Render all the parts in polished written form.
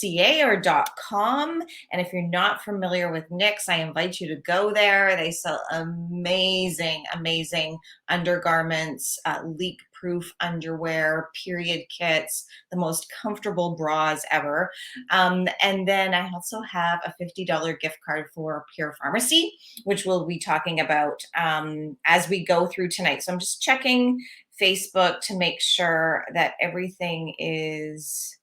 .ca or .com. And if you're not familiar with Knix, I invite you to go there. They sell amazing, amazing undergarments, leak-proof underwear, period kits, the most comfortable bras ever. And then I also have a $50 gift card for Pure Pharmacy, which we'll be talking about as we go through tonight. So I'm just checking Facebook to make sure that everything is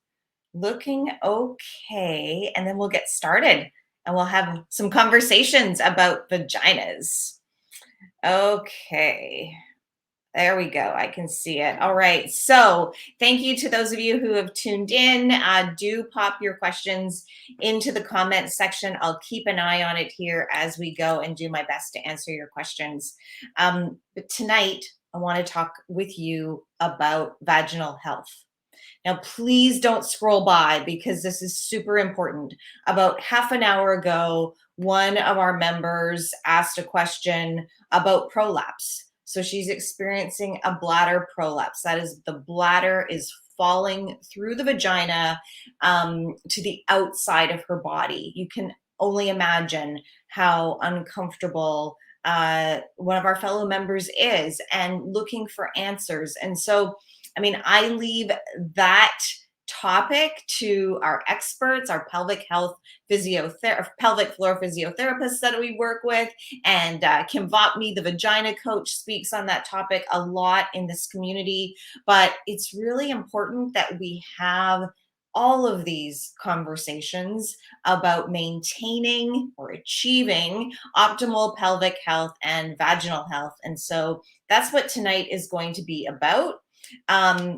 looking okay. And then we'll get started and we'll have some conversations about vaginas. Okay. There we go. I can see it. All right. So thank you to those of you who have tuned in. Do pop your questions into the comment section. I'll keep an eye on it here as we go and do my best to answer your questions. But tonight, I want to talk with you about vaginal health. Now, please don't scroll by because this is super important. About half an hour ago, one of our members asked a question about prolapse. So she's experiencing a bladder prolapse. That is, the bladder is falling through the vagina to the outside of her body. You can only imagine how uncomfortable one of our fellow members is and looking for answers. And so I mean, I leave that topic to our experts, our pelvic health pelvic floor physiotherapists that we work with. And Kim Vopni, the vagina coach, speaks on that topic a lot in this community. But it's really important that we have all of these conversations about maintaining or achieving optimal pelvic health and vaginal health. And so that's what tonight is going to be about.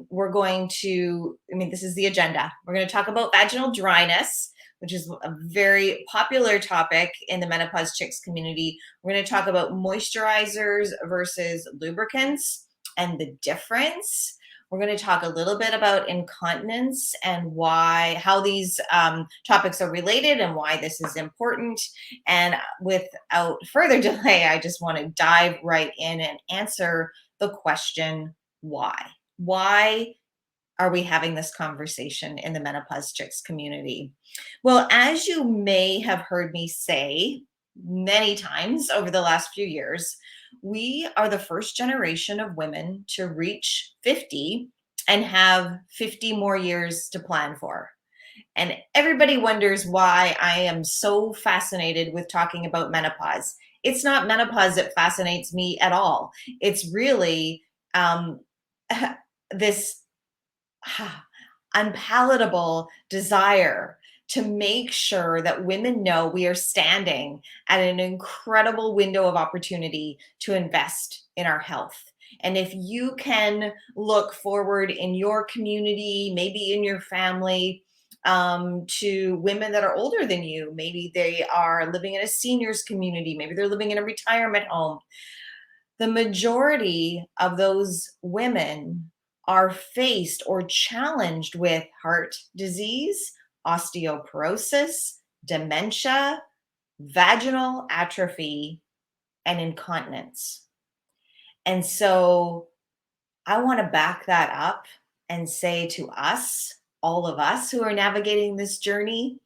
We're going to, this is the agenda. We're going to talk about vaginal dryness, which is a very popular topic in the menopause chicks community. We're going to talk about moisturizers versus lubricants and the difference. We're going to talk a little bit about incontinence and how these topics are related and why this is important. And without further delay, I just want to dive right in and answer the question, why? Why are we having this conversation in the menopause chicks community? Well, as you may have heard me say many times over the last few years, we are the first generation of women to reach 50 and have 50 more years to plan for. And everybody wonders why I am so fascinated with talking about menopause. It's not menopause that fascinates me at all. It's really this unpalatable desire to make sure that women know we are standing at an incredible window of opportunity to invest in our health. And if you can look forward in your community, maybe in your family, to women that are older than you, maybe they are living in a seniors community, maybe they're living in a retirement home. The majority of those women are faced or challenged with heart disease, osteoporosis, dementia, vaginal atrophy, and incontinence. And so I want to back that up and say to us, all of us who are navigating this journey,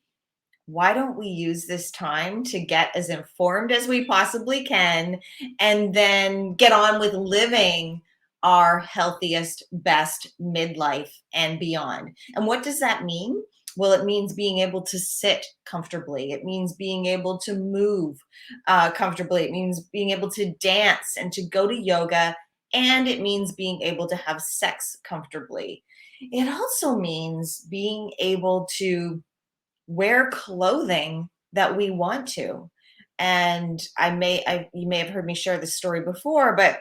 why don't we use this time to get as informed as we possibly can and then get on with living our healthiest, best midlife and beyond? And what does that mean? Well, it means being able to sit comfortably. It means being able to move comfortably. It means being able to dance and to go to yoga. And it means being able to have sex comfortably. It also means being able to wear clothing that we want to. And you may have heard me share this story before, but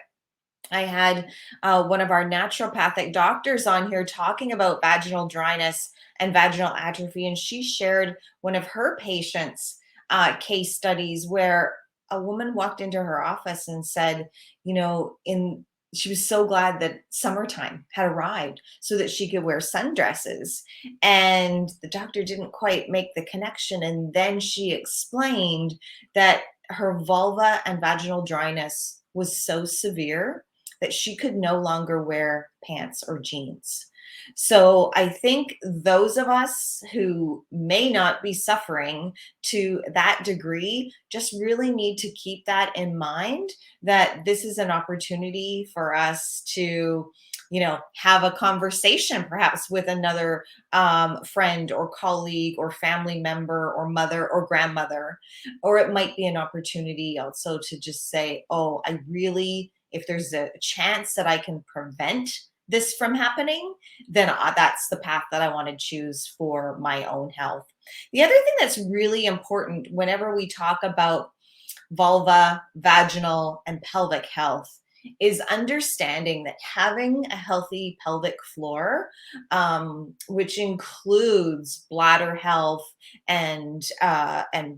I had one of our naturopathic doctors on here talking about vaginal dryness and vaginal atrophy. And she shared one of her patients' case studies where a woman walked into her office and said, she was so glad that summertime had arrived so that she could wear sundresses. And the doctor didn't quite make the connection. And then she explained that her vulva and vaginal dryness was so severe that she could no longer wear pants or jeans. So I think those of us who may not be suffering to that degree just really need to keep that in mind, that this is an opportunity for us to, have a conversation perhaps with another friend or colleague or family member or mother or grandmother. Or it might be an opportunity also to just say, oh, I really, if there's a chance that I can prevent this from happening, then that's the path that I want to choose for my own health. The other thing that's really important whenever we talk about vulva, vaginal, and pelvic health is understanding that having a healthy pelvic floor, which includes bladder health and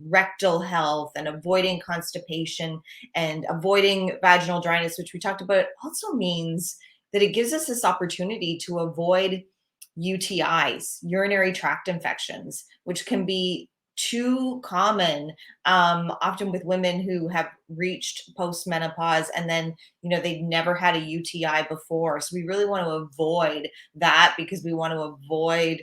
rectal health, and avoiding constipation and avoiding vaginal dryness, which we talked about, also means that it gives us this opportunity to avoid UTIs, urinary tract infections, which can be too common, often with women who have reached postmenopause and then, they've never had a UTI before. So we really want to avoid that, because we want to avoid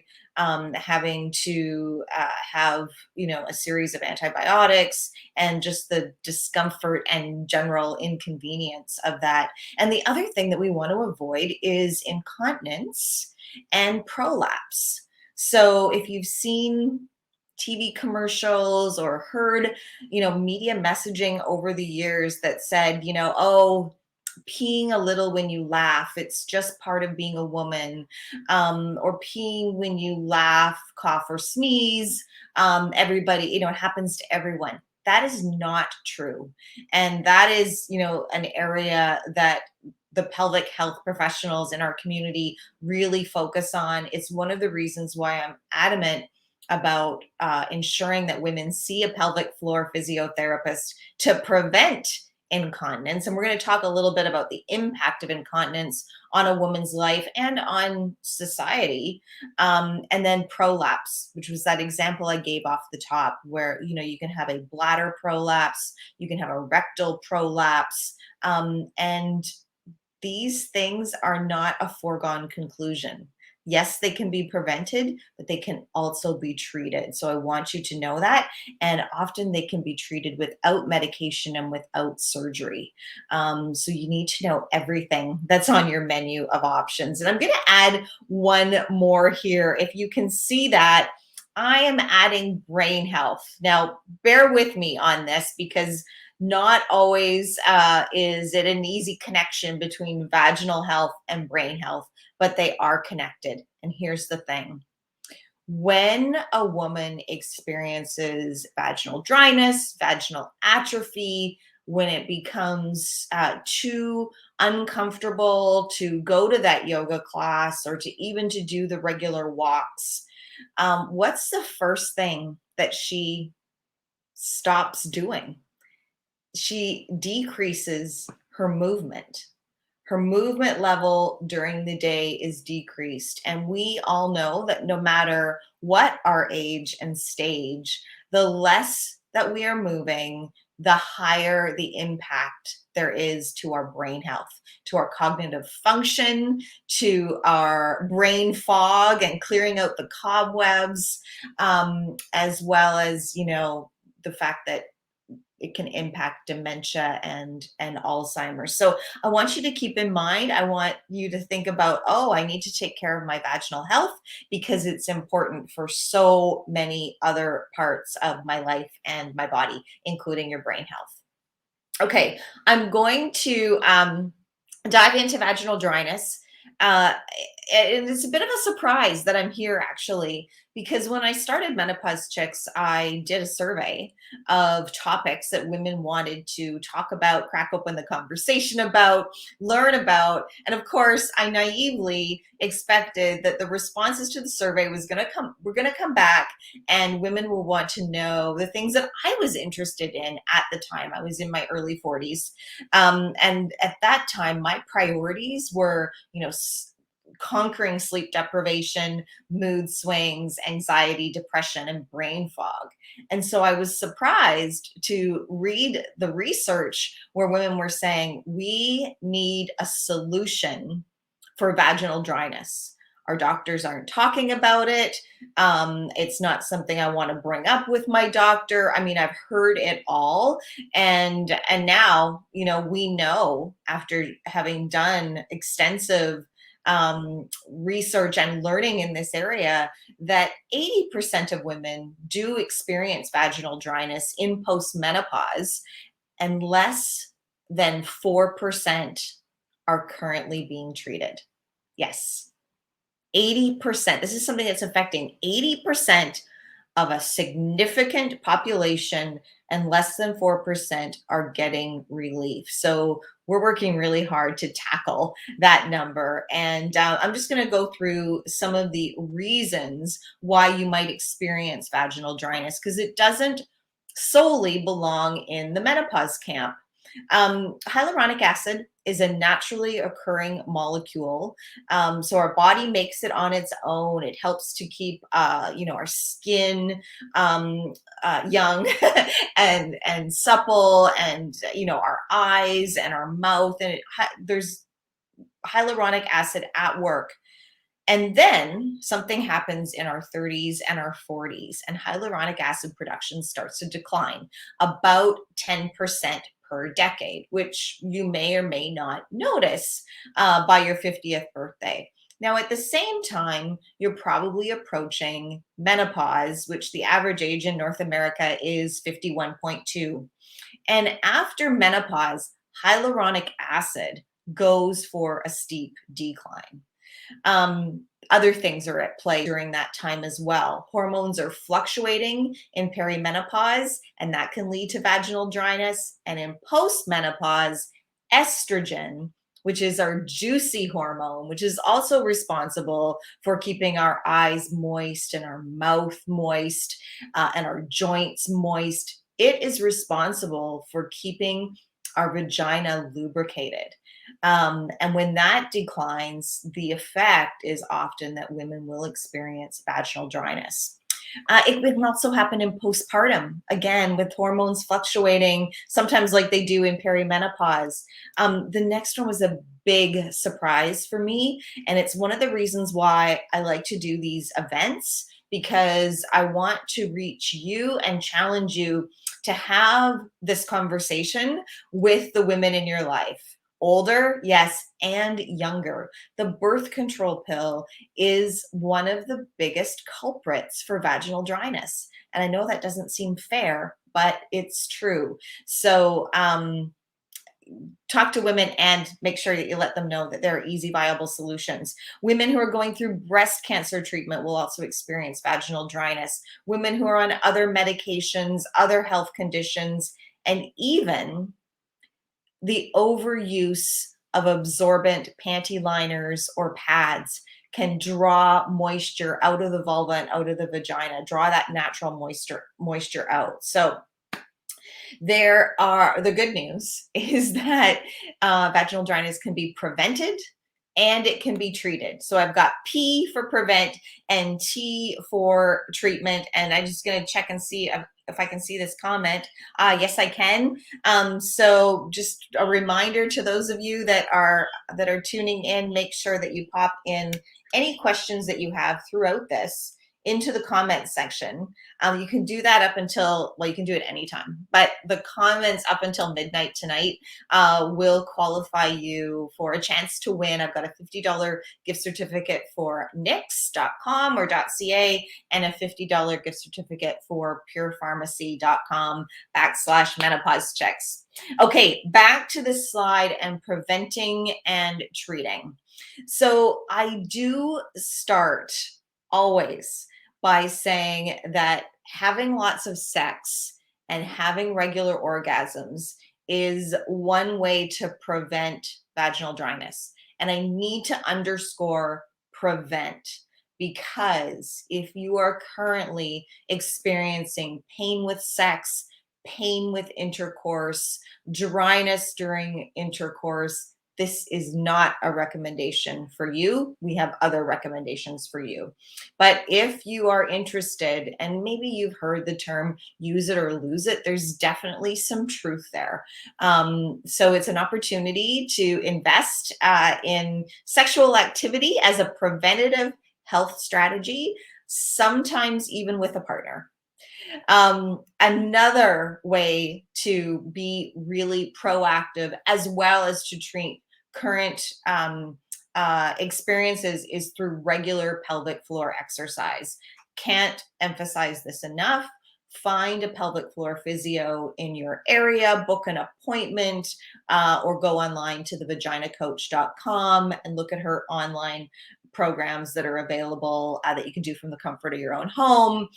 having to have, a series of antibiotics and just the discomfort and general inconvenience of that. And the other thing that we want to avoid is incontinence and prolapse. So if you've seen TV commercials or heard, media messaging over the years that said, oh, peeing a little when you laugh, it's just part of being a woman, or peeing when you laugh, cough, or sneeze, everybody, it happens to everyone. That is not true. And that is, an area that the pelvic health professionals in our community really focus on. It's one of the reasons why I'm adamant about ensuring that women see a pelvic floor physiotherapist to prevent incontinence. And we're going to talk a little bit about the impact of incontinence on a woman's life and on society. And then prolapse, which was that example I gave off the top, where, you can have a bladder prolapse, you can have a rectal prolapse. And these things are not a foregone conclusion. Yes, they can be prevented, but they can also be treated. So I want you to know that. And often they can be treated without medication and without surgery. So you need to know everything that's on your menu of options. And I'm going to add one more here. If you can see that, I am adding brain health. Now, bear with me on this, because not always is it an easy connection between vaginal health and brain health, but they are connected. And here's the thing. When a woman experiences vaginal dryness, vaginal atrophy, when it becomes too uncomfortable to go to that yoga class or to even to do the regular walks, what's the first thing that she stops doing? She decreases her movement. Her movement level during the day is decreased. And we all know that no matter what our age and stage, the less that we are moving, the higher the impact there is to our brain health, to our cognitive function, to our brain fog and clearing out the cobwebs, as well as, the fact that it can impact dementia and Alzheimer's. So I want you to keep in mind, I want you to think about, oh, I need to take care of my vaginal health, because it's important for so many other parts of my life and my body, including your brain health. Okay, I'm going to dive into vaginal dryness. Uh, and it's a bit of a surprise that I'm here, actually, because when I started Menopause Chicks, I did a survey of topics that women wanted to talk about, crack open the conversation about, learn about. And of course, I naively expected that the responses to the survey we're going to come back, and women will want to know the things that I was interested in at the time. I was in my early 40s. And at that time, my priorities were, conquering sleep deprivation, mood swings, anxiety, depression, and brain fog. And so I was surprised to read the research where women were saying, we need a solution for vaginal dryness. Our doctors aren't talking about it. It's not something I want to bring up with my doctor. I mean, I've heard it all. And now, we know, after having done extensive research and learning in this area, that 80% of women do experience vaginal dryness in postmenopause, and less than 4% are currently being treated. Yes, 80%. This is something that's affecting 80% of a significant population, and less than 4% are getting relief. So we're working really hard to tackle that number. And I'm just going to go through some of the reasons why you might experience vaginal dryness, because it doesn't solely belong in the menopause camp. Hyaluronic acid is a naturally occurring molecule. So our body makes it on its own. It helps to keep, our skin young and supple, and our eyes and our mouth. And there's hyaluronic acid at work. And then something happens in our 30s and our 40s, and hyaluronic acid production starts to decline about 10% per decade, which you may or may not notice by your 50th birthday. Now, at the same time, you're probably approaching menopause, which the average age in North America is 51.2. And after menopause, hyaluronic acid goes for a steep decline. Other things are at play during that time as well. Hormones are fluctuating in perimenopause, and that can lead to vaginal dryness. And in postmenopause, estrogen, which is our juicy hormone, which is also responsible for keeping our eyes moist and our mouth moist and our joints moist. It is responsible for keeping our vagina lubricated. And when that declines, the effect is often that women will experience vaginal dryness. It can also happen in postpartum, again, with hormones fluctuating, sometimes like they do in perimenopause. The next one was a big surprise for me. And it's one of the reasons why I like to do these events, because I want to reach you and challenge you to have this conversation with the women in your life. Older, yes, and younger. The birth control pill is one of the biggest culprits for vaginal dryness. And I know that doesn't seem fair, but it's true. So, talk to women and make sure that you let them know that there are easy, viable solutions. Women who are going through breast cancer treatment will also experience vaginal dryness. Women who are on other medications, other health conditions, and even the overuse of absorbent panty liners or pads can draw moisture out of the vulva and out of the vagina, draw that natural moisture out. So the good news is that vaginal dryness can be prevented and it can be treated. So I've got P for prevent and T for treatment. And I'm just going to check and see if I can see this comment. Yes, I can. So just a reminder to those of you that are tuning in, make sure that you pop in any questions that you have throughout this into the comment section. You can do that up until, well, you can do it anytime, but the comments up until midnight tonight will qualify you for a chance to win. I've got a $50 gift certificate for nix.com or .ca and a $50 gift certificate for purepharmacy.com/menopause checks. Okay, back to the slide and preventing and treating. So I do start always by saying that having lots of sex and having regular orgasms is one way to prevent vaginal dryness. And I need to underscore prevent, because if you are currently experiencing pain with sex, pain with intercourse, dryness during intercourse, this is not a recommendation for you. We have other recommendations for you. But if you are interested, and maybe you've heard the term use it or lose it, there's definitely some truth there. So it's an opportunity to invest in sexual activity as a preventative health strategy, sometimes even with a partner. Another way to be really proactive as well as to treat current experiences is through regular pelvic floor exercise. Can't emphasize this enough. Find a pelvic floor physio in your area, book an appointment, or go online to thevaginacoach.com and look at her online programs that are available that you can do from the comfort of your own home.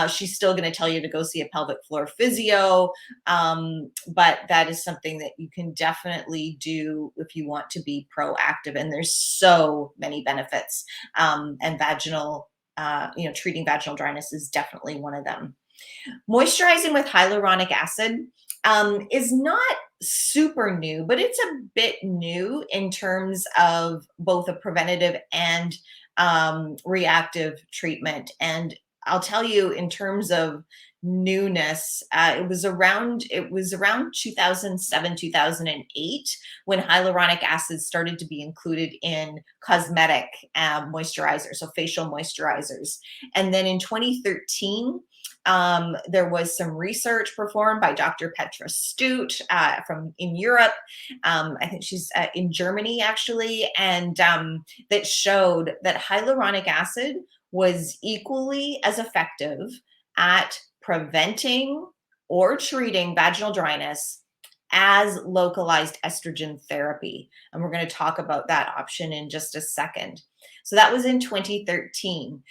She's still going to tell you to go see a pelvic floor physio, but that is something that you can definitely do if you want to be proactive. And there's so many benefits, and vaginal, treating vaginal dryness is definitely one of them. Moisturizing with hyaluronic acid is not super new, but it's a bit new in terms of both a preventative and reactive treatment. And I'll tell you, in terms of newness, it was around 2007, 2008 when hyaluronic acid started to be included in cosmetic moisturizers, so facial moisturizers. And then in 2013, there was some research performed by Dr. Petra Stute from in Europe. I think she's in Germany actually, and that showed that hyaluronic acid was equally as effective at preventing or treating vaginal dryness as localized estrogen therapy. And we're going to talk about that option in just a second. So that was in 2013.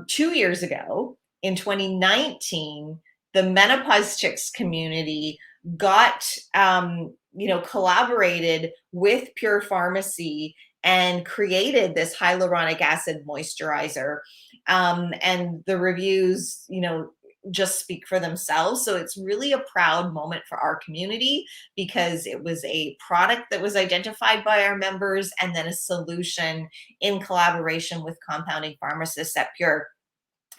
2 years ago, in 2019, the Menopause Chicks community got, collaborated with Pure Pharmacy and created this hyaluronic acid moisturizer. And the reviews, just speak for themselves. So it's really a proud moment for our community because it was a product that was identified by our members and then a solution in collaboration with compounding pharmacists at Pure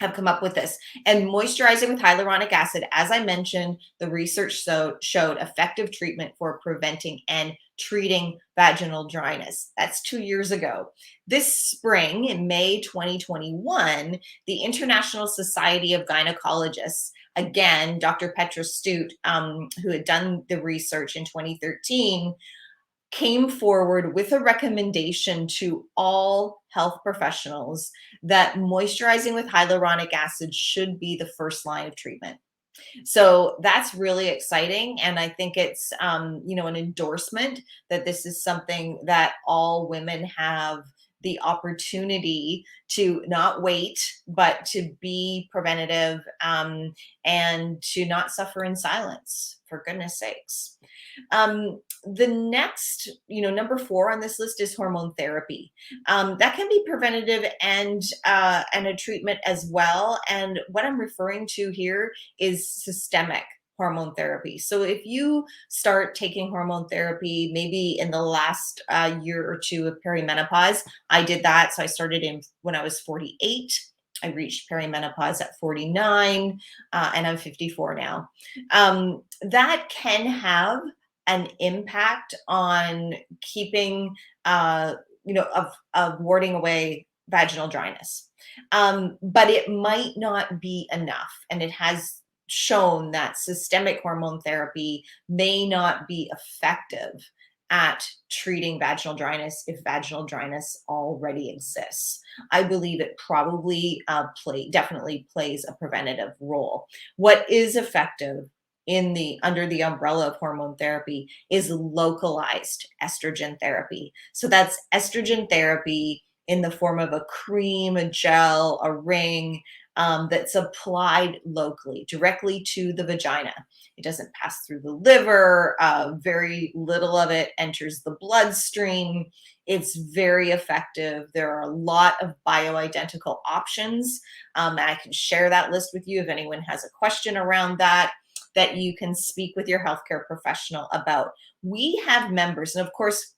have come up with this. And moisturizing with hyaluronic acid, as I mentioned, the research showed effective treatment for preventing and treating vaginal dryness. That's 2 years ago. This spring, in May 2021, the International Society of Gynecologists, again, Dr. Petra Stute, who had done the research in 2013, came forward with a recommendation to all health professionals that moisturizing with hyaluronic acid should be the first line of treatment. So that's really exciting. And I think it's, an endorsement that this is something that all women have the opportunity to not wait, but to be preventative, and to not suffer in silence, for goodness sakes. The next, number 4 on this list is hormone therapy. That can be preventative and a treatment as well. And what I'm referring to here is systemic hormone therapy. So if you start taking hormone therapy, maybe in the last year or two of perimenopause, I did that. So I started when I was 48. I reached perimenopause at 49, and I'm 54 now. That can have an impact on keeping, of warding away vaginal dryness. But it might not be enough. And it has shown that systemic hormone therapy may not be effective at treating vaginal dryness if vaginal dryness already exists. I believe it probably definitely plays a preventative role. What is effective under the umbrella of hormone therapy is localized estrogen therapy. So that's estrogen therapy in the form of a cream, a gel, a ring, that's applied locally, directly to the vagina. It doesn't pass through the liver. Very little of it enters the bloodstream. It's very effective. There are a lot of bioidentical options. And I can share that list with you if anyone has a question around that you can speak with your healthcare professional about. We have members, and of course,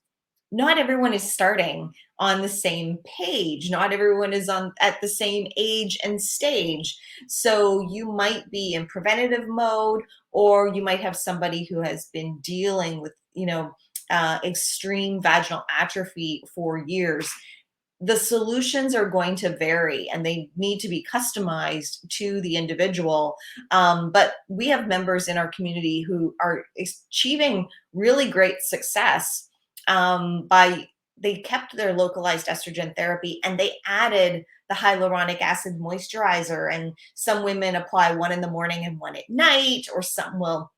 not everyone is starting on the same page. Not everyone is on at the same age and stage. So you might be in preventative mode, or you might have somebody who has been dealing with, extreme vaginal atrophy for years. The solutions are going to vary and they need to be customized to the individual. But we have members in our community who are achieving really great success by they kept their localized estrogen therapy and they added the hyaluronic acid moisturizer. And some women apply one in the morning and one at night, or some will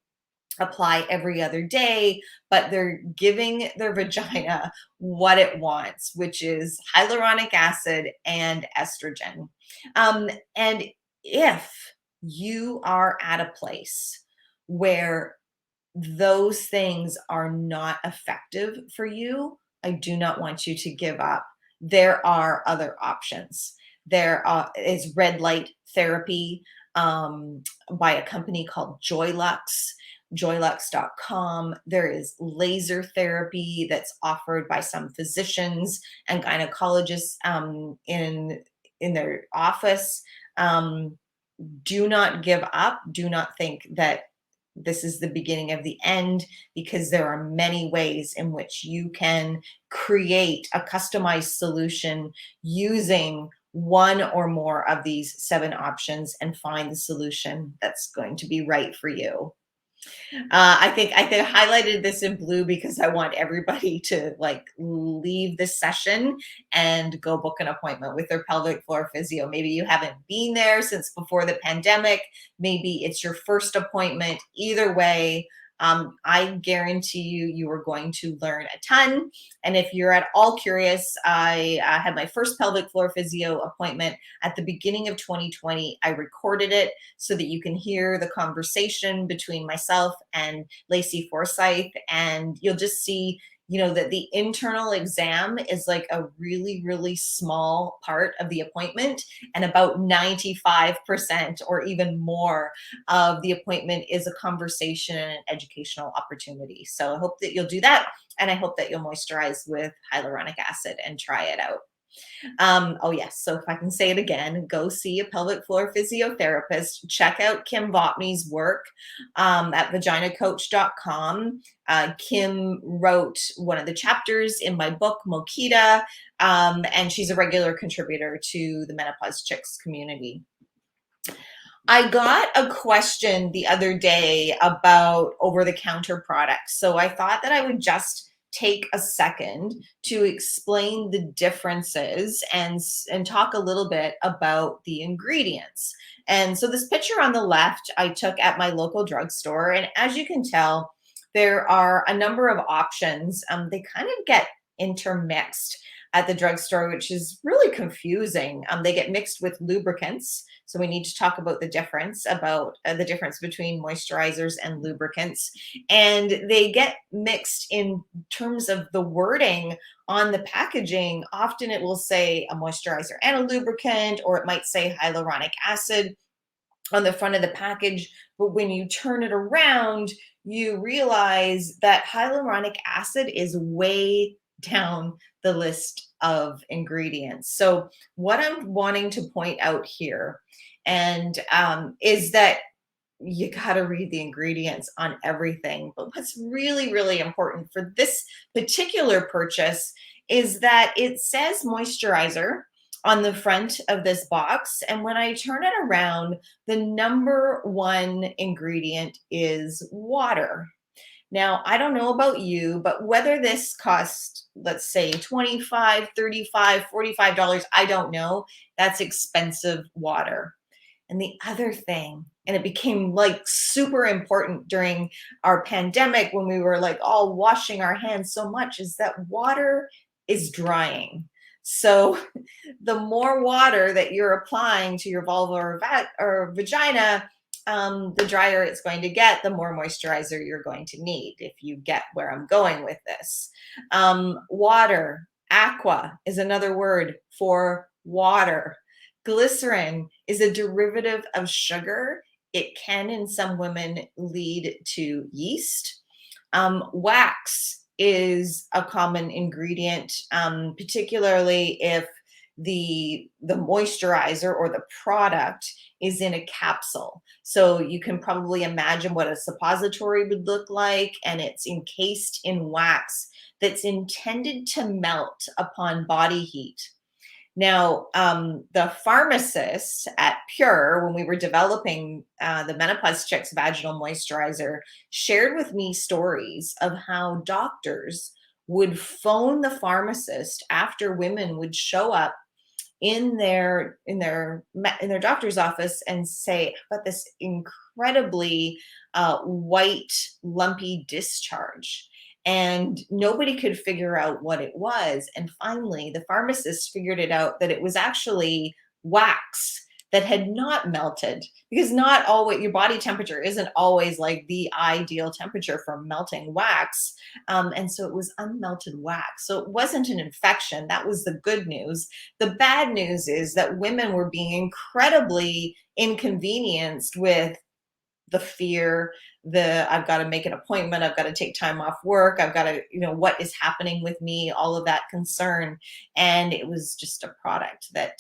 apply every other day, but they're giving their vagina what it wants, which is hyaluronic acid and estrogen. And if you are at a place where those things are not effective for you, I do not want you to give up. There are other options. There is red light therapy by a company called joylux.com. There is laser therapy that's offered by some physicians and gynecologists in their office. Um, do not give up. Do not think that this is the beginning of the end, because there are many ways in which you can create a customized solution using one or more of these 7 options and find the solution that's going to be right for you. I think I highlighted this in blue because I want everybody to like leave this session and go book an appointment with their pelvic floor physio. Maybe you haven't been there since before the pandemic. Maybe it's your first appointment. Either way, I guarantee you, you are going to learn a ton. And if you're at all curious, I had my first pelvic floor physio appointment at the beginning of 2020. I recorded it so that you can hear the conversation between myself and Lacey Forsyth. And you'll just see, that the internal exam is like a really, really small part of the appointment. And about 95% or even more of the appointment is a conversation and an educational opportunity. So I hope that you'll do that. And I hope that you'll moisturize with hyaluronic acid and try it out. Oh, yes. So if I can say it again, go see a pelvic floor physiotherapist. Check out Kim Votney's work at vaginacoach.com. Kim wrote one of the chapters in my book, Mokita, and she's a regular contributor to the Menopause Chicks community. I got a question the other day about over-the-counter products. So I thought that I would just take a second to explain the differences and talk a little bit about the ingredients. And so this picture on the left, I took at my local drugstore. And as you can tell, there are a number of options. They kind of get intermixed at the drugstore, which is really confusing. They get mixed with lubricants. So we need to talk about the difference between moisturizers and lubricants. And they get mixed in terms of the wording on the packaging. Often it will say a moisturizer and a lubricant, or it might say hyaluronic acid on the front of the package. But when you turn it around, you realize that hyaluronic acid is way down the list of ingredients. So what I'm wanting to point out here and is that you got to read the ingredients on everything. But what's really, really important for this particular purchase is that it says moisturizer on the front of this box. And when I turn it around, the number one ingredient is water. Now, I don't know about you, but whether this costs, let's say $25, $35, $45, I don't know. That's expensive water. And the other thing, and it became like super important during our pandemic when we were like all washing our hands so much, is that water is drying. So the more water that you're applying to your vulva or vagina, the drier it's going to get, the more moisturizer you're going to need, if you get where I'm going with this. Water, aqua is another word for water. Glycerin is a derivative of sugar. It can, in some women, lead to yeast. Wax is a common ingredient, particularly if the moisturizer or the product is in a capsule. So you can probably imagine what a suppository would look like, and it's encased in wax that's intended to melt upon body heat. Now, the pharmacist at Pure, when we were developing the Menopause Chicks vaginal moisturizer, shared with me stories of how doctors would phone the pharmacist after women would show up in their doctor's office and say, "I've got this incredibly white lumpy discharge," and nobody could figure out what it was. And finally the pharmacist figured it out, that it was actually wax that had not melted, because not always your body temperature isn't always like the ideal temperature for melting wax. And so it was unmelted wax. So it wasn't an infection. That was the good news. The bad news is that women were being incredibly inconvenienced with the fear, the I've got to make an appointment, I've got to take time off work, I've got to, what is happening with me, all of that concern. And it was just a product that,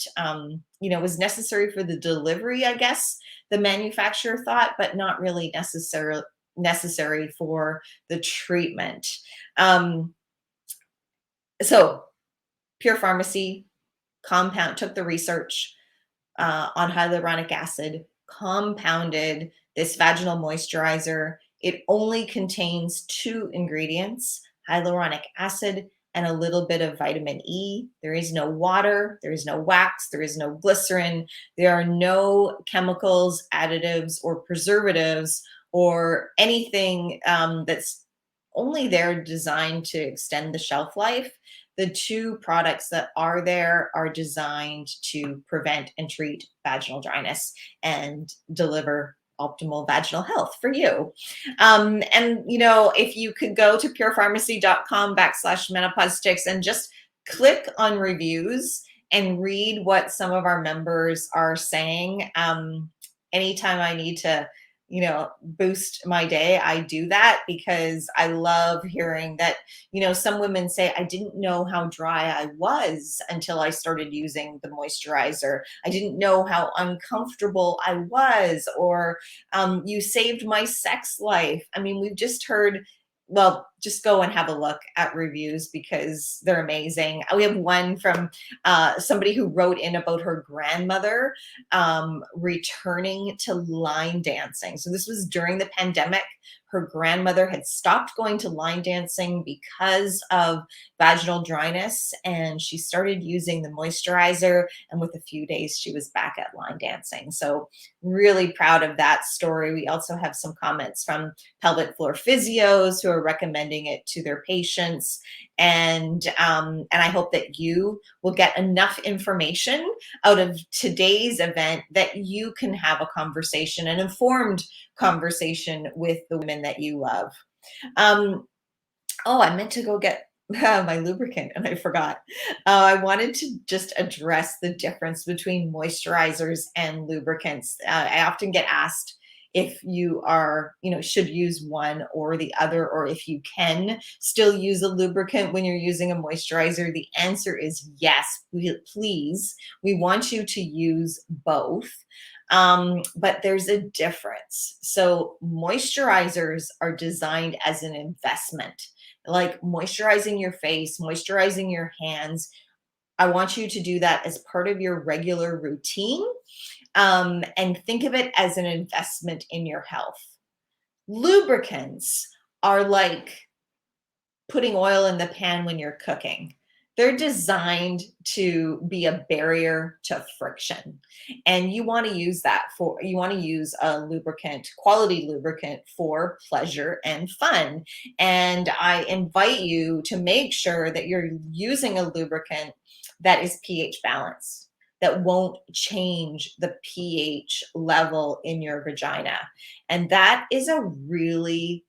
was necessary for the delivery, I guess, the manufacturer thought, but not really necessary for the treatment. So Pure Pharmacy took the research on hyaluronic acid, compounded this vaginal moisturizer. It only contains 2 ingredients, hyaluronic acid and a little bit of vitamin E. There is no water, there is no wax, there is no glycerin, there are no chemicals, additives, or preservatives, or anything that's only there designed to extend the shelf life. The 2 products that are there are designed to prevent and treat vaginal dryness and deliver optimal vaginal health for you. And if you could go to purepharmacy.com/menopause chicks and just click on reviews and read what some of our members are saying. Anytime I need to boost my day, I do that, because I love hearing that, some women say, "I didn't know how dry I was until I started using the moisturizer. I didn't know how uncomfortable I was," or "You saved my sex life." I mean, we've just heard, well, just go and have a look at reviews because they're amazing. We have one from somebody who wrote in about her grandmother returning to line dancing. So this was during the pandemic. Her grandmother had stopped going to line dancing because of vaginal dryness, and she started using the moisturizer, and with a few days she was back at line dancing. So really proud of that story. We also have some comments from pelvic floor physios who are recommending it to their patients, and I hope that you will get enough information out of today's event that you can have a conversation, an informed conversation with the women that you love. Oh, I meant to go get my lubricant and I forgot. I wanted to just address the difference between moisturizers and lubricants. I often get asked if you should use one or the other, or if you can still use a lubricant when you're using a moisturizer. The answer is yes, please. We want you to use both. But there's a difference. So moisturizers are designed as an investment, like moisturizing your face, moisturizing your hands. I want you to do that as part of your regular routine, and think of it as an investment in your health. Lubricants are like putting oil in the pan when you're cooking. They're designed to be a barrier to friction. And you want to use a lubricant, quality lubricant, for pleasure and fun. And I invite you to make sure that you're using a lubricant that is pH balanced, that won't change the pH level in your vagina. And that is a really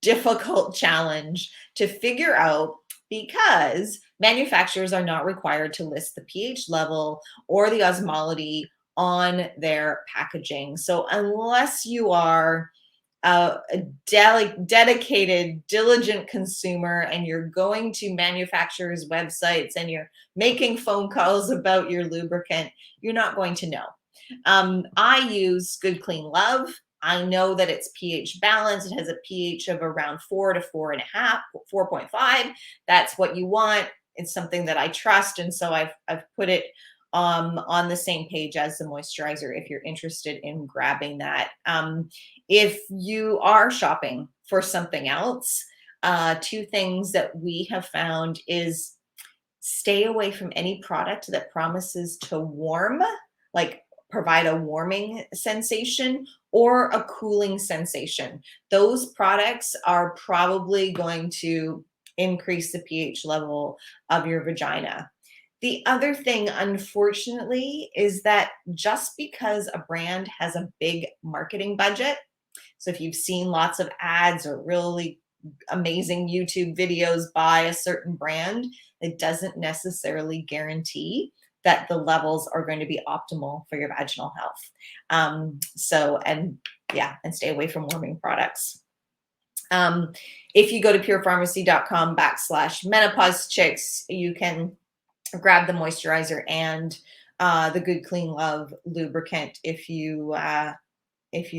difficult challenge to figure out, because manufacturers are not required to list the pH level or the osmolality on their packaging. So unless you are dedicated, diligent consumer, and you're going to manufacturers' websites and you're making phone calls about your lubricant, you're not going to know. I use Good Clean Love. I know that it's pH balanced. It has a pH of around 4 to 4.5, 4.5. That's what you want. It's something that I trust, and so I've put it on the same page as the moisturizer if you're interested in grabbing that. If you are shopping for something else, two things that we have found is stay away from any product that promises to warm, like provide a warming sensation or a cooling sensation. Those products are probably going to increase the pH level of your vagina. The other thing, unfortunately, is that just because a brand has a big marketing budget, so if you've seen lots of ads or really amazing YouTube videos by a certain brand, it doesn't necessarily guarantee that the levels are going to be optimal for your vaginal health. And stay away from warming products. If you go to purepharmacy.com/menopause chicks, you can grab the moisturizer and the Good Clean Love lubricant if you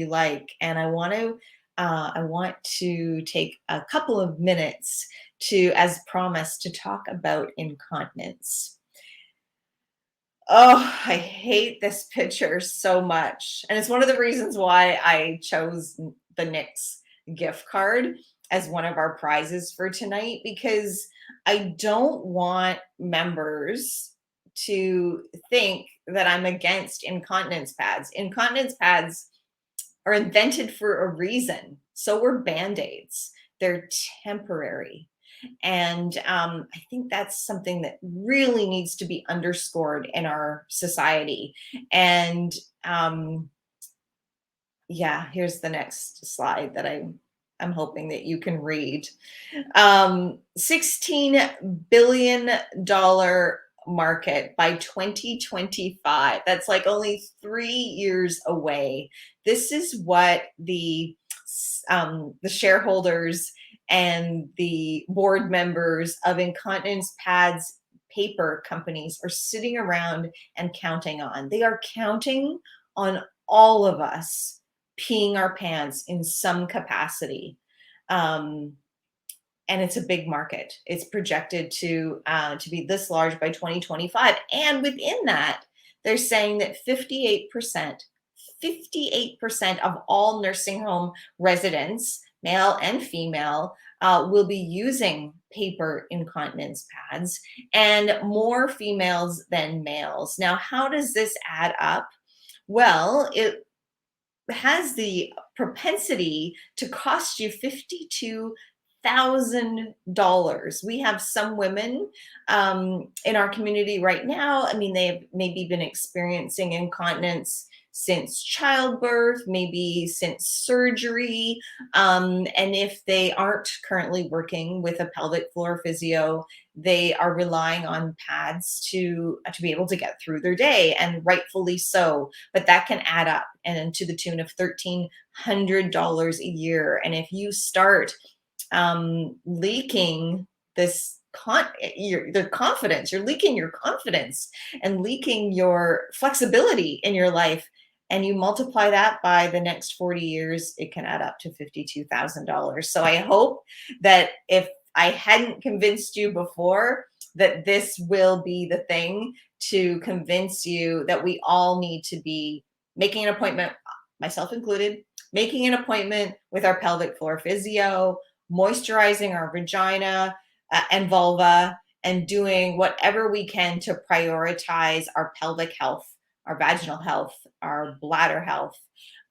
like. And I want to take a couple of minutes to, as promised, to talk about incontinence. Oh, I hate this picture so much. And it's one of the reasons why I chose the NYX gift card as one of our prizes for tonight, because I don't want members to think that I'm against incontinence pads. Incontinence pads are invented for a reason. So were Band-Aids. They're temporary. And I think that's something that really needs to be underscored in our society. And here's the next slide that I'm hoping that you can read. $16 billion market by 2025. That's like only 3 years away. This is what the shareholders and the board members of incontinence pads paper companies are sitting around and counting on. They are counting on all of us peeing our pants in some capacity. And it's a big market. It's projected to be this large by 2025. And within that, they're saying that 58% of all nursing home residents, male and female, will be using paper incontinence pads, and more females than males. Now, how does this add up? Well, it has the propensity to cost you $52,000. We have some women in our community right now. I mean, they've maybe been experiencing incontinence since childbirth, maybe since surgery. And if they aren't currently working with a pelvic floor physio, they are relying on pads to be able to get through their day, and rightfully so. But that can add up, and to the tune of $1,300 a year. And if you start leaking this their confidence, you're leaking your confidence and leaking your flexibility in your life, and you multiply that by the next 40 years, it can add up to $52,000. So I hope that if I hadn't convinced you before, that this will be the thing to convince you that we all need to be making an appointment, myself included, making an appointment with our pelvic floor physio, moisturizing our vagina and vulva, and doing whatever we can to prioritize our pelvic health, our vaginal health, our bladder health.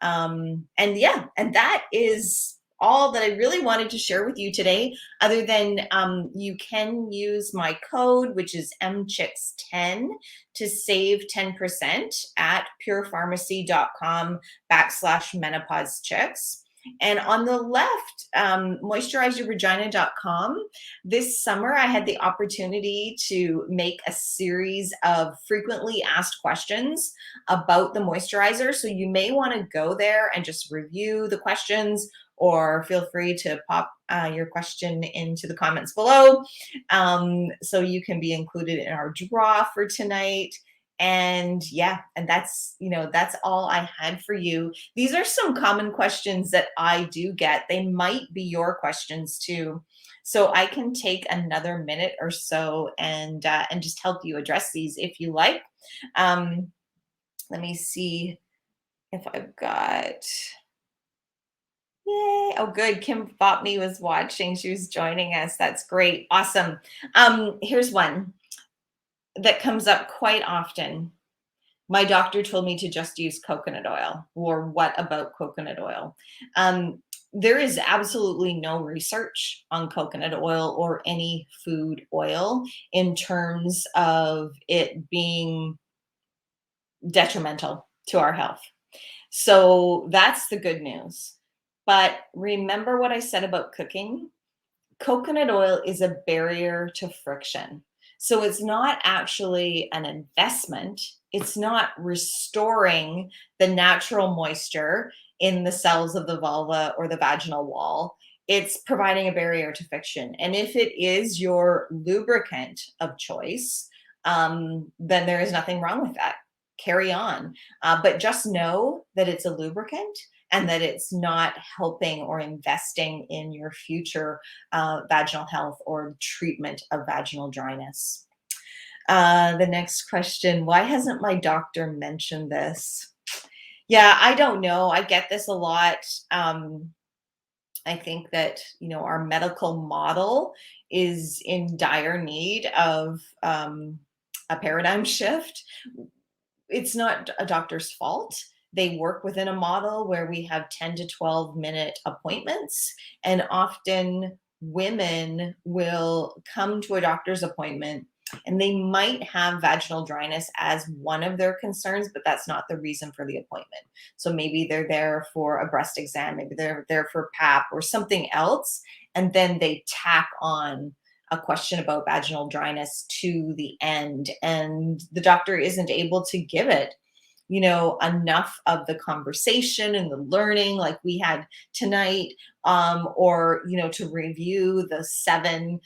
And that is all that I really wanted to share with you today, other than you can use my code, which is MCHICKS10, to save 10% at purepharmacy.com/menopausechicks. And on the left, moisturizeyourvagina.com. This summer, I had the opportunity to make a series of frequently asked questions about the moisturizer. So you may want to go there and just review the questions, or feel free to pop your question into the comments below, so you can be included in our draw for tonight. And yeah, and that's all I had for you. These are some common questions that I do get. They might be your questions too. So I can take another minute or so and just help you address these if you like. Um, let me see if I've got. Yay. Oh, good. Kim Botney was watching. She was joining us. That's great. Awesome. Here's one that comes up quite often. My doctor told me to just use coconut oil, or what about coconut oil? There is absolutely no research on coconut oil or any food oil in terms of it being detrimental to our health. So that's the good news. But remember what I said about cooking? Coconut oil is a barrier to friction. So it's not actually an investment. It's not restoring the natural moisture in the cells of the vulva or the vaginal wall. It's providing a barrier to friction. And if it is your lubricant of choice, then there is nothing wrong with that. Carry on. But just know that it's a lubricant and that it's not helping or investing in your future vaginal health or treatment of vaginal dryness. The next question, why hasn't my doctor mentioned this? Yeah, I don't know. I get this a lot. I think that, our medical model is in dire need of a paradigm shift. It's not a doctor's fault. They work within a model where we have 10 to 12-minute appointments, and often women will come to a doctor's appointment and they might have vaginal dryness as one of their concerns, but that's not the reason for the appointment. So maybe they're there for a breast exam, maybe they're there for PAP or something else, and then they tack on a question about vaginal dryness to the end, and the doctor isn't able to give it enough of the conversation and the learning like we had tonight, or to review the 7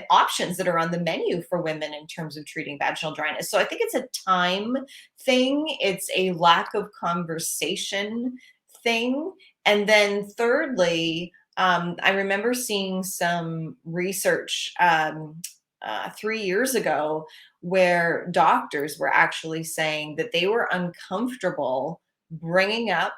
options that are on the menu for women in terms of treating vaginal dryness. So I think it's a time thing, it's a lack of conversation thing. And then thirdly, I remember seeing some research 3 years ago where doctors were actually saying that they were uncomfortable bringing up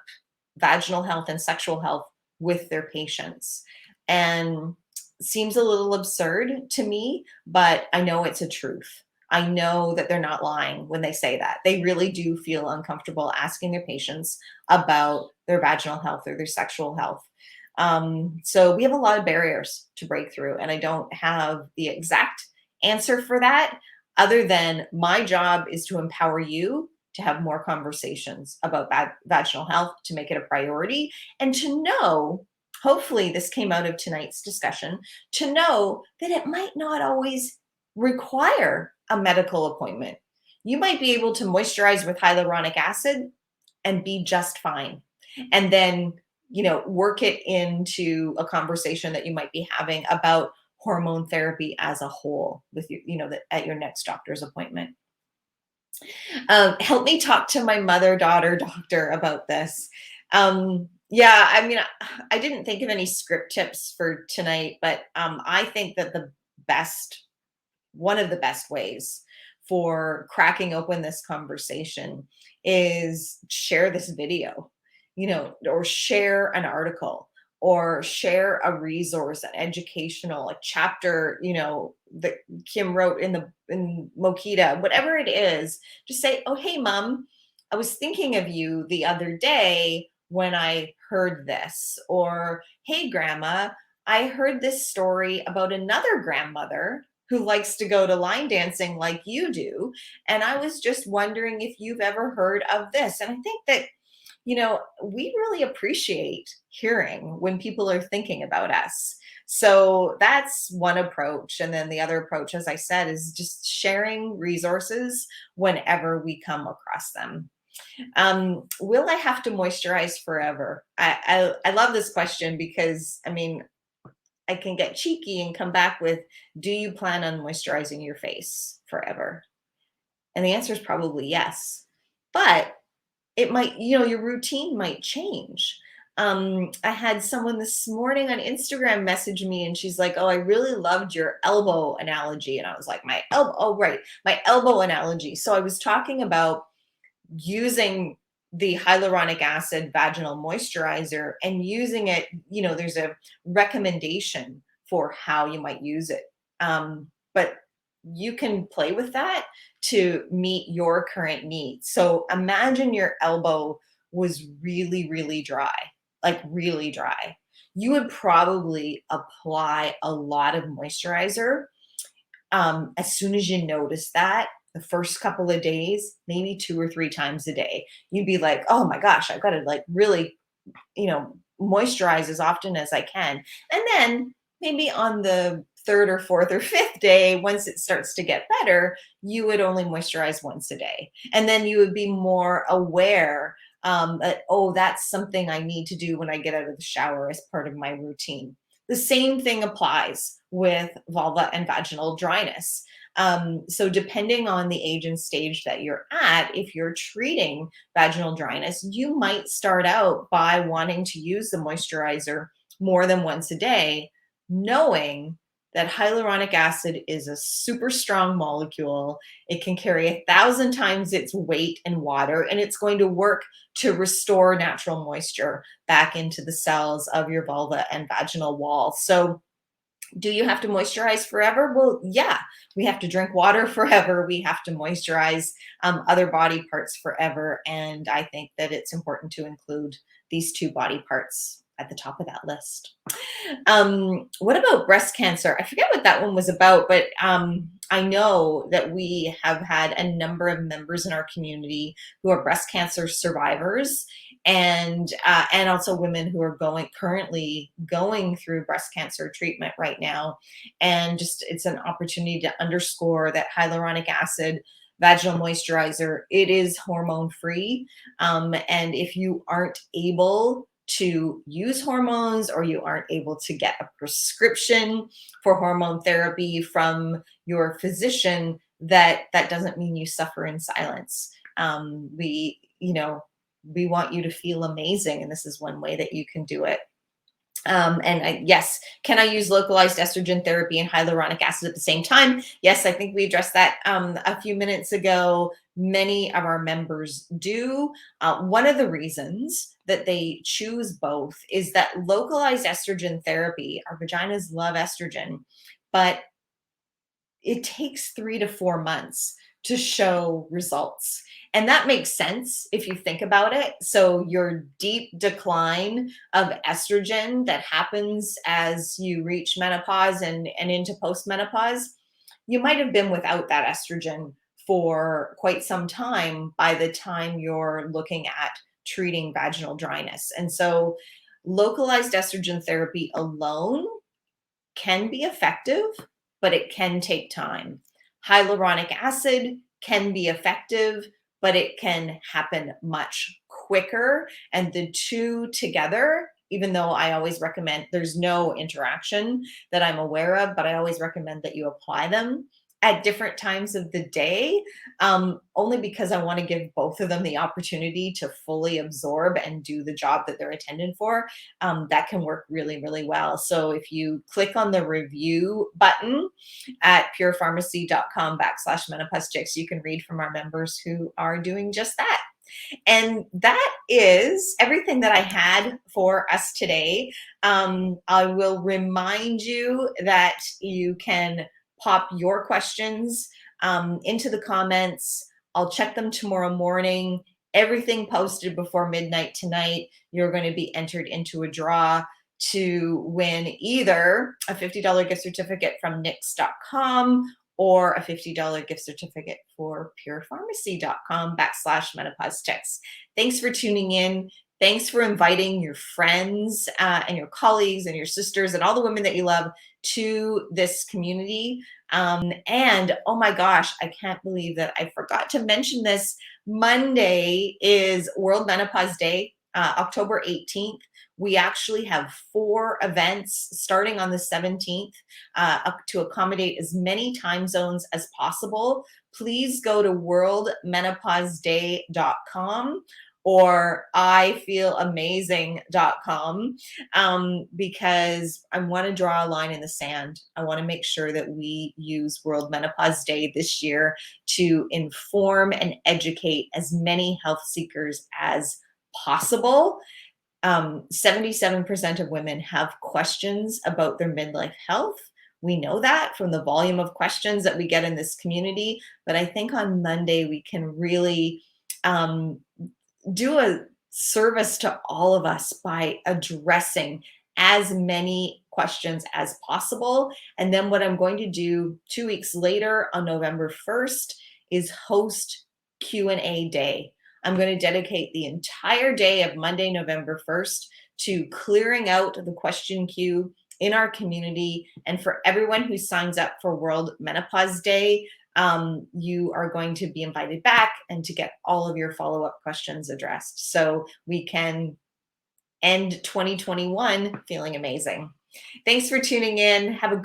vaginal health and sexual health with their patients. And seems a little absurd to me, but I know it's a truth. I know that they're not lying when they say that. They really do feel uncomfortable asking their patients about their vaginal health or their sexual health. So we have a lot of barriers to break through, and I don't have the exact answer for that, other than my job is to empower you to have more conversations about vaginal health, to make it a priority, and to know, hopefully this came out of tonight's discussion, to know that it might not always require a medical appointment. You might be able to moisturize with hyaluronic acid and be just fine. And then, work it into a conversation that you might be having about hormone therapy as a whole with you, at your next doctor's appointment. Help me talk to my mother-daughter doctor about this. Yeah, I mean, I didn't think of any script tips for tonight, but I think that one of the best ways for cracking open this conversation is share this video, or share an article, or share a resource, an educational, a chapter, that Kim wrote in Mokita, whatever it is. Just say, oh, hey, mom, I was thinking of you the other day when I heard this, or hey, grandma, I heard this story about another grandmother who likes to go to line dancing like you do, and I was just wondering if you've ever heard of this. And I think that we really appreciate hearing when people are thinking about us. So that's one approach. And then the other approach, as I said, is just sharing resources whenever we come across them. Will I have to moisturize forever? I love this question because, I mean, I can get cheeky and come back with, do you plan on moisturizing your face forever? And the answer is probably yes. But it might, your routine might change. I had someone this morning on Instagram message me and she's like, "Oh, I really loved your elbow analogy." And I was like, "My elbow, oh, right, my elbow analogy." So I was talking about using the hyaluronic acid vaginal moisturizer and using it, there's a recommendation for how you might use it. But you can play with that to meet your current needs. So imagine your elbow was really, really dry, like really dry. You would probably apply a lot of moisturizer as soon as you notice that, the first couple of days, maybe 2 or 3 times a day, you'd be like, oh my gosh, I've got to like really, moisturize as often as I can. And then maybe on the third or fourth or fifth day, once it starts to get better, you would only moisturize once a day. And then you would be more aware that, oh, that's something I need to do when I get out of the shower as part of my routine. The same thing applies with vulva and vaginal dryness. So, depending on the age and stage that you're at, if you're treating vaginal dryness, you might start out by wanting to use the moisturizer more than once a day, knowing that hyaluronic acid is a super strong molecule. It can carry 1,000 times its weight in water, and it's going to work to restore natural moisture back into the cells of your vulva and vaginal wall. So, do you have to moisturize forever? Well, yeah, we have to drink water forever. We have to moisturize other body parts forever. And I think that it's important to include these two body parts at the top of that list. What about breast cancer? I forget what that one was about, but I know that we have had a number of members in our community who are breast cancer survivors, and also women who are currently going through breast cancer treatment right now. And just it's an opportunity to underscore that hyaluronic acid vaginal moisturizer, it is hormone free. And if you aren't able to use hormones, or you aren't able to get a prescription for hormone therapy from your physician, that doesn't mean you suffer in silence. We want you to feel amazing, and this is one way that you can do it. Yes, can I use localized estrogen therapy and hyaluronic acid at the same time? Yes, I think we addressed that a few minutes ago. Many of our members do. One of the reasons that they choose both is that localized estrogen therapy, our vaginas love estrogen, but it takes 3 to 4 months to show results. And that makes sense if you think about it. So, your deep decline of estrogen that happens as you reach menopause and into postmenopause, you might have been without that estrogen for quite some time by the time you're looking at treating vaginal dryness. And so, localized estrogen therapy alone can be effective, but it can take time. Hyaluronic acid can be effective, but it can happen much quicker. And the two together, even though I always recommend, there's no interaction that I'm aware of, but I always recommend that you apply them at different times of the day, only because I want to give both of them the opportunity to fully absorb and do the job that they're intended for. That can work really, really well. So if you click on the review button at purepharmacy.com/menopause chicks, you can read from our members who are doing just that. And that is everything that I had for us today. I will remind you that you can pop your questions into the comments. I'll check them tomorrow morning. Everything posted before midnight tonight, you're going to be entered into a draw to win either a $50 gift certificate from nix.com or a $50 gift certificate for purepharmacy.com/menopause checks. Thanks for tuning in. Thanks for inviting your friends and your colleagues and your sisters and all the women that you love to this community. And oh my gosh, I can't believe that I forgot to mention this. Monday is World Menopause Day, October 18th. We actually have 4 events starting on the 17th to accommodate as many time zones as possible. Please go to worldmenopauseday.com or ifeelamazing.com because I want to draw a line in the sand. I want to make sure that we use World Menopause Day this year to inform and educate as many health seekers as possible. 77% of women have questions about their midlife health. We know that from the volume of questions that we get in this community. But I think on Monday, we can really um, do a service to all of us by addressing as many questions as possible. And then what I'm going to do 2 weeks later on November 1st is host Q&A day. I'm going to dedicate the entire day of Monday, November 1st to clearing out the question queue in our community. And for everyone who signs up for World Menopause Day, you are going to be invited back and to get all of your follow-up questions addressed so we can end 2021 feeling amazing. Thanks for tuning in. Have a